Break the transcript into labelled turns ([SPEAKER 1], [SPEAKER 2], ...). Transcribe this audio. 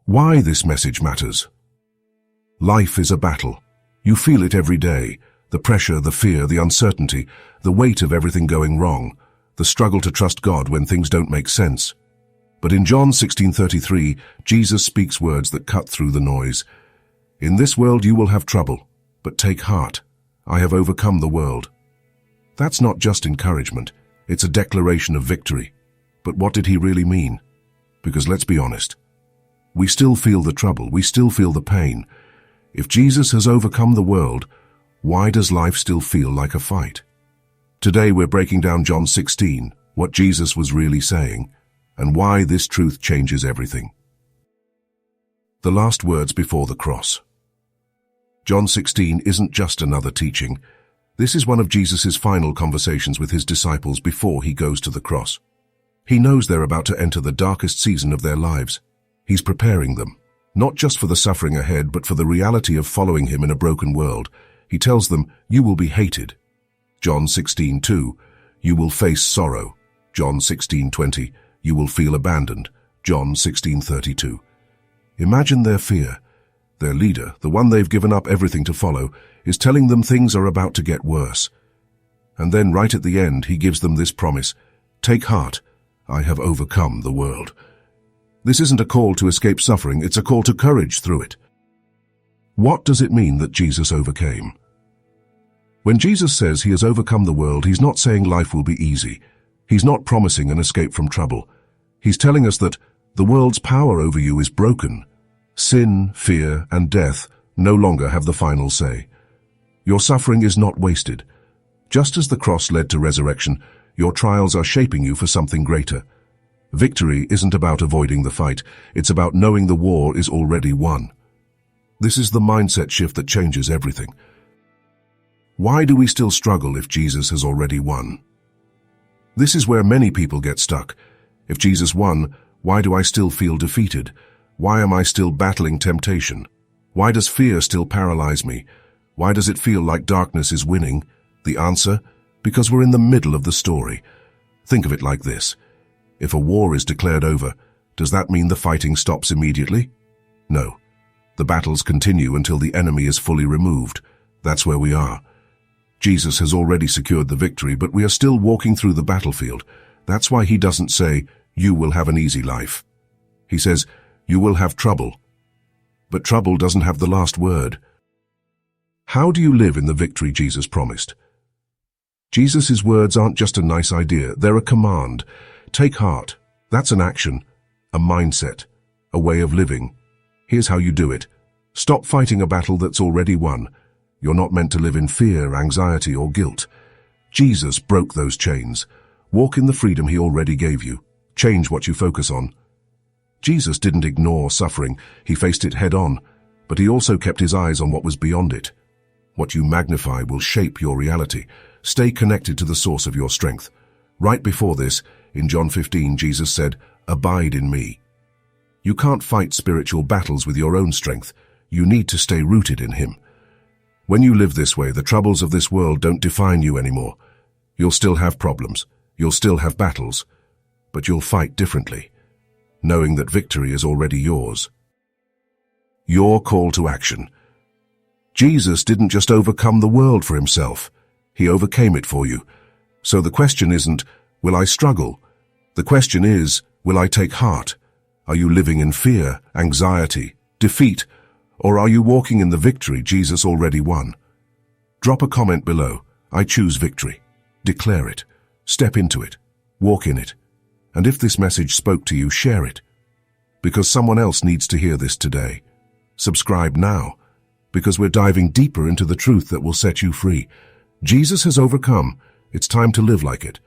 [SPEAKER 1] Why this message matters. Life is a battle. You feel it every day. The pressure, the fear, the uncertainty, the weight of everything going wrong, the struggle to trust God when things don't make sense. But in John 16:33, Jesus speaks words that cut through the noise. In this world you will have trouble, but take heart. I have overcome the world. That's not just encouragement. It's a declaration of victory. But what did he really mean? Because let's be honest. We still feel the trouble. We still feel the pain. If Jesus has overcome the world, why does life still feel like a fight? Today we're breaking down John 16, what Jesus was really saying, and why this truth changes everything. The last words before the cross. John 16 isn't just another teaching. This is one of Jesus' final conversations with his disciples before he goes to the cross. He knows they're about to enter the darkest season of their lives. He's preparing them, not just for the suffering ahead, but for the reality of following him in a broken world. He tells them, you will be hated. John 16:2, you will face sorrow. John 16:20, you will feel abandoned. John 16:32. Imagine their fear. Their leader, the one they've given up everything to follow, is telling them things are about to get worse. And then right at the end, he gives them this promise, take heart, I have overcome the world. This isn't a call to escape suffering, it's a call to courage through it. What does it mean that Jesus overcame? When Jesus says he has overcome the world, he's not saying life will be easy. He's not promising an escape from trouble. He's telling us that the world's power over you is broken. Sin, fear, and death no longer have the final say. Your suffering is not wasted. Just as the cross led to resurrection, your trials are shaping you for something greater. Victory isn't about avoiding the fight, it's about knowing the war is already won. This is the mindset shift that changes everything. Why do we still struggle if Jesus has already won? This is where many people get stuck. If Jesus won, why do I still feel defeated? Why am I still battling temptation? Why does fear still paralyze me? Why does it feel like darkness is winning? The answer? Because we're in the middle of the story. Think of it like this. If a war is declared over, does that mean the fighting stops immediately? No. The battles continue until the enemy is fully removed. That's where we are. Jesus has already secured the victory, but we are still walking through the battlefield. That's why he doesn't say, you will have an easy life. He says, you will have trouble. But trouble doesn't have the last word. How do you live in the victory Jesus promised? Jesus' words aren't just a nice idea, they're a command. Take heart. That's an action, a mindset, a way of living. Here's how you do it. Stop fighting a battle that's already won. You're not meant to live in fear, anxiety, or guilt. Jesus broke those chains. Walk in the freedom he already gave you. Change what you focus on. Jesus didn't ignore suffering. He faced it head on, but he also kept his eyes on what was beyond it. What you magnify will shape your reality. Stay connected to the source of your strength. Right before this, in John 15, Jesus said, abide in me. You can't fight spiritual battles with your own strength. You need to stay rooted in him. When you live this way, the troubles of this world don't define you anymore. You'll still have problems. You'll still have battles. But you'll fight differently, knowing that victory is already yours. Your call to action. Jesus didn't just overcome the world for himself. He overcame it for you. So the question isn't, will I struggle? The question is, will I take heart? Are you living in fear, anxiety, defeat, or are you walking in the victory Jesus already won? Drop a comment below. I choose victory. Declare it. Step into it. Walk in it. And if this message spoke to you, share it. Because someone else needs to hear this today. Subscribe now, because we're diving deeper into the truth that will set you free. Jesus has overcome. It's time to live like it.